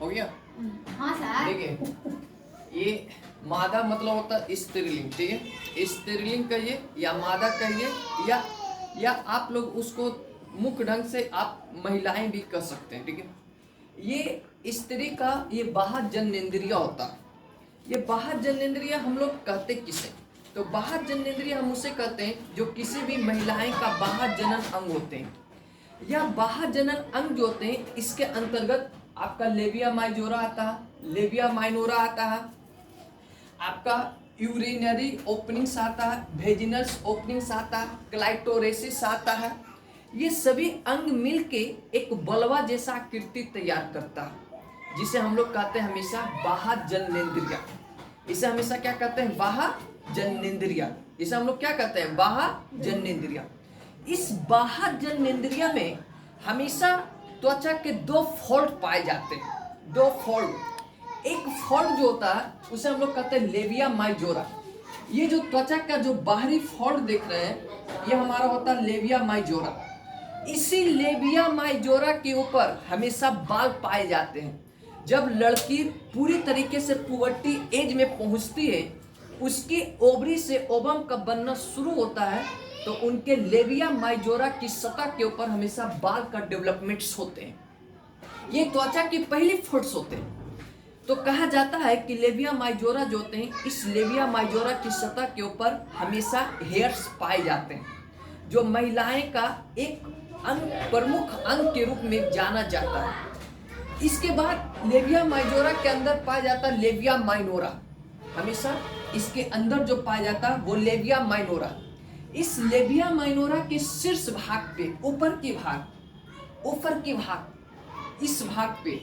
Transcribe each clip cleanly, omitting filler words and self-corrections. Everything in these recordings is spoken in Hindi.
हो गया। हाँ सर। देखिए ये मादा मतलब होता है स्त्रीलिंग, ठीक है। स्त्रीलिंग कहिए या मादा कहिए या आप लोग उसको मुख्य ढंग से आप महिलाएं भी कह सकते हैं, ठीक है। ये स्त्री का ये बाह्य जननेंद्रिय होता है। ये बाह्य जननेंद्रिय हम लोग कहते किसे, तो बाह्य जननेंद्रिय हम उसे कहते हैं जो किसी भी महिलाएं का बाह्य जनन अंग होते हैं। या बाह्य जनन अंग जो होते हैं इसके अंतर्गत आपका लेबिया माइजोरा आता है, लेबिया माइनोरा आता है, आपका यूरिनरी ओपनिंग्स आता है, वेजिनल्स ओपनिंग्स आता है, क्लाइटोरेसिस आता है। ये सभी अंग मिलके एक बलवा जैसा आकृति तैयार करता है जिसे हम लोग कहते हैं हमेशा बाह्य जननेंद्रिय। इसे हमेशा क्या कहते हैं, बाह्य जननेंद्रिय। इसे हम लोग क्या कहते हैं, बाह्य जननेंद्रिय। इस बाह्य जननेंद्रिय में हमेशा त्वचा के दो फोल्ड पाए जाते हैं, दो फोल्ड। एक फोल्ड जो होता है उसे हम लोग कहते हैं लेबिया माइजोरा। ये जो त्वचा का जो बाहरी फोल्ड देख रहे हैं ये हमारा होता है लेबिया माइजोरा। इसी लेबिया माइजोरा के ऊपर हमेशा बाल पाए जाते हैं। जब लड़की पूरी तरीके से पुबर्टी एज में पहुंचती है, उसकी ओवरी से ओवम का बनना शुरू होता है, तो उनके लेबिया माइजोरा की सतह के ऊपर हमेशा बाल का डेवलपमेंट्स होते हैं। ये त्वचा की पहली फोल्ड्स होते हैं। तो कहा जाता है कि लेबिया माइजोरा जो होते हैं, इस लेबिया माइजोरा की सतह के ऊपर हमेशा हेयर्स पाए जाते हैं, जो महिलाएं का एक अंग, प्रमुख अंग के रूप में जाना जाता है। इसके बाद लेबिया माइजोरा के अंदर पाया जाता है लेबिया माइनोरा। हमेशा इसके अंदर जो पाया जाता है वो लेबिया माइनोरा। इस लेबिया माइनोरा के शीर्ष भाग पे, ऊपर के भाग, इस भाग पे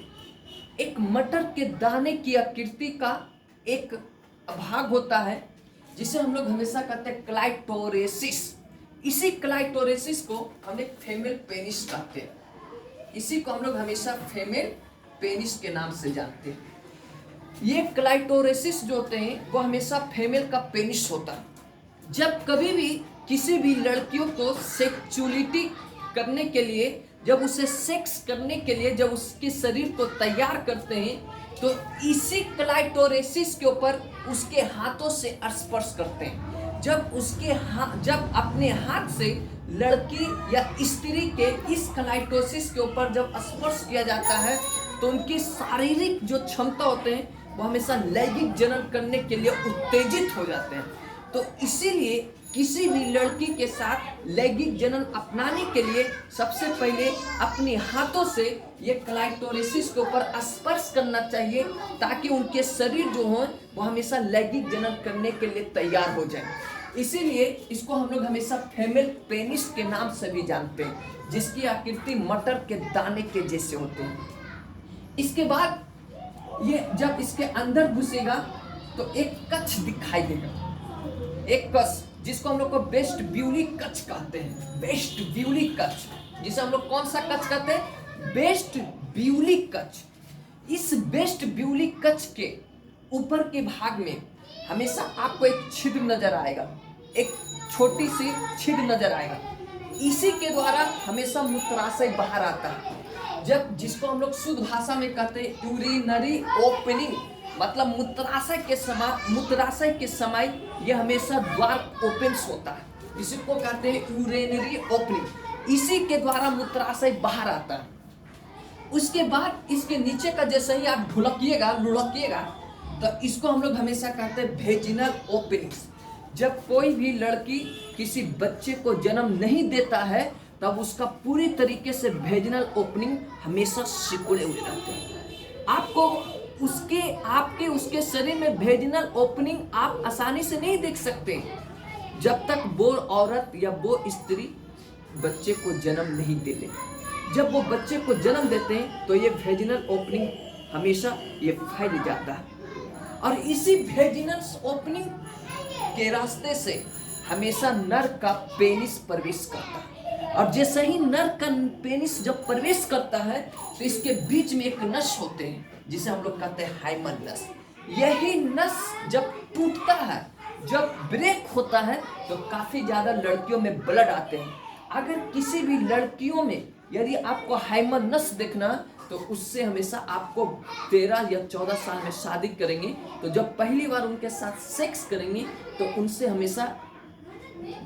एक मटर के दाने की आकृति का एक भाग होता है जिसे हम लोग हमेशा कहते हैं क्लाइटोरेसिस। इसी क्लाइटोरेसिस को हम एक फीमेल पेनिस कहते हैं। इसी को हम लोग हमेशा फीमेल पेनिस के नाम से जानते हैं। ये क्लाइटोरेसिस जो होते हैं वो हमेशा फीमेल का पेनिस होता है। जब कभी भी किसी भी लड़कियों को सेक्सुअलिटी करने के लिए, जब उसे सेक्स करने के लिए जब उसके शरीर को तैयार करते हैं, तो इसी क्लाइटोरेसिस के ऊपर उसके हाथों से स्पर्श करते हैं। जब अपने हाथ से लड़की या स्त्री के इस क्लाइटोसिस के ऊपर जब स्पर्श किया जाता है, तो उनकी शारीरिक जो क्षमता होते हैं वो हमेशा लैंगिक जनन करने के लिए उत्तेजित हो जाते हैं। तो इसीलिए किसी भी लड़की के साथ लैंगिक जनन अपनाने के लिए सबसे पहले अपने हाथों से ये क्लाइटोरिसिस के ऊपर स्पर्श करना चाहिए, ताकि उनके शरीर जो हो वो हमेशा लैंगिक जनन करने के लिए तैयार हो जाए। इसीलिए इसको हम लोग हमेशा फीमेल पेनिस के नाम से भी जानते हैं, जिसकी आकृति मटर के दाने के जैसे होते हैं। इसके बाद ये जब इसके अंदर घुसेगा तो एक कच्छ दिखाई देगा, एक कच्छ जिसको हम लोग को वेस्टिब्यूली कच्छ कहते हैं। वेस्टिब्यूली कच्छ, जिसे हम लोग कौन सा कच्छ कहते हैं, वेस्टिब्यूली कच्छ। इस वेस्टिब्यूली कच्छ के ऊपर के भाग में हमेशा आपको एक छिद्र नजर आएगा, एक छोटी सी छिद्र नजर आएगा। इसी के द्वारा हमेशा मूत्राशय बाहर आता है। जब जिसको हम लोग शुद्ध भाषा में कहते हैं यूरिनरी ओपनिंग, मतलब मूत्राशय के समय ये हमेशा द्वार ओपन्स होता है, इसको कहते हैं यूरिनरी ओपनिंग। इसी के द्वारा मूत्राशय बाहर आता है। उसके बाद इसके नीचे का जैसे ही आप लुढ़किएगा तो इसको हम लोग हमेशा कहते हैं वेजिनल ओपनिंग्स। जब कोई भी लड़की किसी बच्चे को जन्म नहीं देता है, तब उसका पूरी तरीके से वेजिनल ओपनिंग हमेशा सिकुड़े हुए रहते हैं। आपके उसके शरीर में वेजिनल ओपनिंग आप आसानी से नहीं देख सकते जब तक वो औरत या वो स्त्री बच्चे को जन्म नहीं दे ले। जब वो बच्चे को जन्म देते हैं तो ये वेजिनल ओपनिंग हमेशा ये फैल जाता है, और इसी वेजिनल ओपनिंग के रास्ते से हमेशा नर का पेनिस प्रवेश करता है। और जैसे ही नर का पेनिस जब प्रवेश करता है तो इसके बीच में एक नस होते हैं जिसे हम लोग कहते हैं हाइमन नस। यही नस जब टूटता है, जब ब्रेक होता है, तो काफी ज्यादा लड़कियों में ब्लड आते हैं। अगर किसी भी लड़कियों में यदि आपको हाइमन नस देखना, तो उससे हमेशा आपको 13 या 14 साल में शादी करेंगे तो जब पहली बार उनके साथ सेक्स करेंगे तो उनसे हमेशा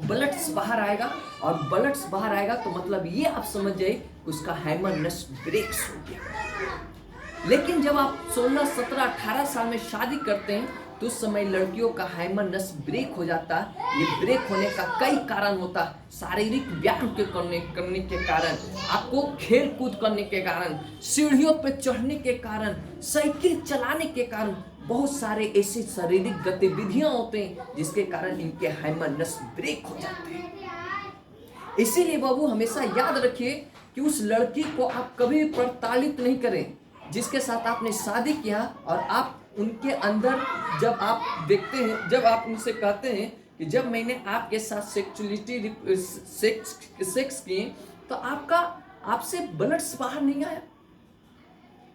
ब्लड्स बाहर आएगा, और ब्लड्स बाहर आएगा तो मतलब ये आप समझ जाइए कि उसका हाइमन नस ब्रेक्स हो गया। लेकिन जब आप 16, 17, 18 साल में शादी करते हैं तो उस समय लड़कियों का हाइमन नस ब्रेक हो जाता है। ये ब्रेक होने का कई कारण होता है, शारीरिक व्यायाम के करने के कारण, आपको खेल कूद करने के कारण, सीढ़ियों पर चढ़ने के कारण, साइकिल चलाने के कारण, बहुत सारे ऐसे शारीरिक गतिविधियां होते हैं जिसके कारण इनके हाइमन नस ब्रेक हो जाते हैं। इसीलिए बाबू हमेशा याद रखिए कि उस लड़की को आप कभी प्रताड़ित नहीं करें जिसके साथ आपने शादी किया, और आप उनके अंदर जब आप देखते हैं, जब आप उनसे कहते हैं कि जब मैंने आपके साथ सेक्स किए तो आपसे ब्लड्स बाहर नहीं आया,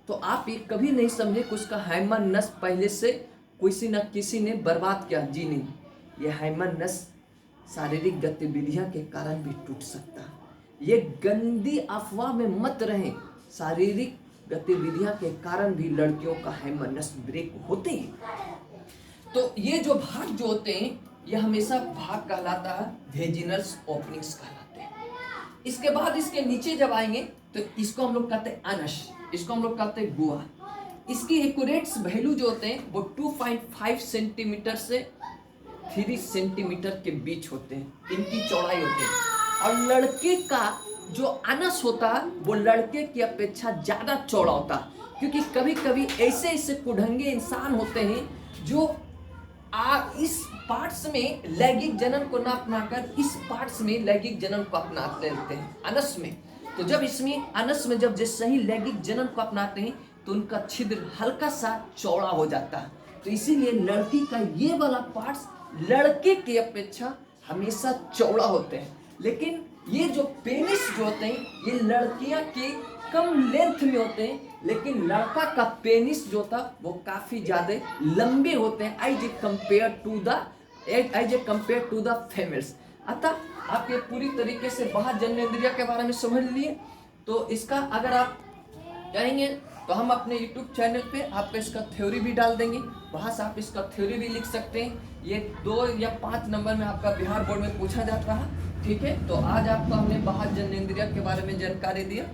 तो आप ये कभी नहीं समझे कि उसका हाइमन नस पहले से किसी न किसी ने बर्बाद किया। जी नहीं, ये हाइमन नस शारीरिक गतिविधियां के कारण भी टूट सकता है। ये गंदी अफवाह में मत रहें, शारीरिक गतिविधियां के कारण भी लड़कियों का हाइमन नस ब्रेक होते हैं। तो ये जो भाग जो होते हैं ये हमेशा भाग कहलाता है वेजिनल्स ओपनिंग्स कहलाते हैं। इसके बाद इसके नीचे जब आएंगे तो इसको हम लोग कहते हैं अनस, इसको हम लोग कहते हैं गुहा। इसकी एक्यूरेट्स वैल्यू जो होते हैं वो 2.5 सेंटीमीटर से 3 सेंटीमीटर के बीच होते हैं, इनकी चौड़ाई होती है। और लड़के का जो अनस होता है वो लड़के की अपेक्षा ज़्यादा चौड़ा होता है, क्योंकि कभी कभी ऐसे ऐसे कुढ़ंगे इंसान होते हैं जो इस पार्ट्स में लैंगिक जनन को ना अपनाकर इस पार्ट्स में लैंगिक जनन को अपनाते रहते हैं अनस में। तो जब इसमें अनस में जब जैसे ही लैंगिक जनन को अपनाते हैं तो उनका छिद्र हल्का सा चौड़ा हो जाता है। तो इसीलिए लड़की का ये वाला पार्ट्स लड़के की अपेक्षा हमेशा चौड़ा होते हैं। लेकिन ये जो पेनिस जो होते हैं ये लड़कियां के कम लेंथ में होते हैं, लेकिन लड़का का पेनिस जो था वो काफी ज्यादा लंबे होते हैं as a compare to the females. अतः आप ये पूरी तरीके से बाह्य जननेंद्रिय के बारे में समझ लिए। तो इसका अगर आप कहेंगे तो हम अपने YouTube चैनल पे आपका इसका थ्योरी भी डाल देंगे, वहाँ से आप इसका थ्योरी भी लिख सकते हैं। ये 2 या 5 नंबर में आपका बिहार बोर्ड में पूछा जाता है। ठीक है, तो आज आपको हमने बाह्य जननेंद्रिय के बारे में जानकारी दिया।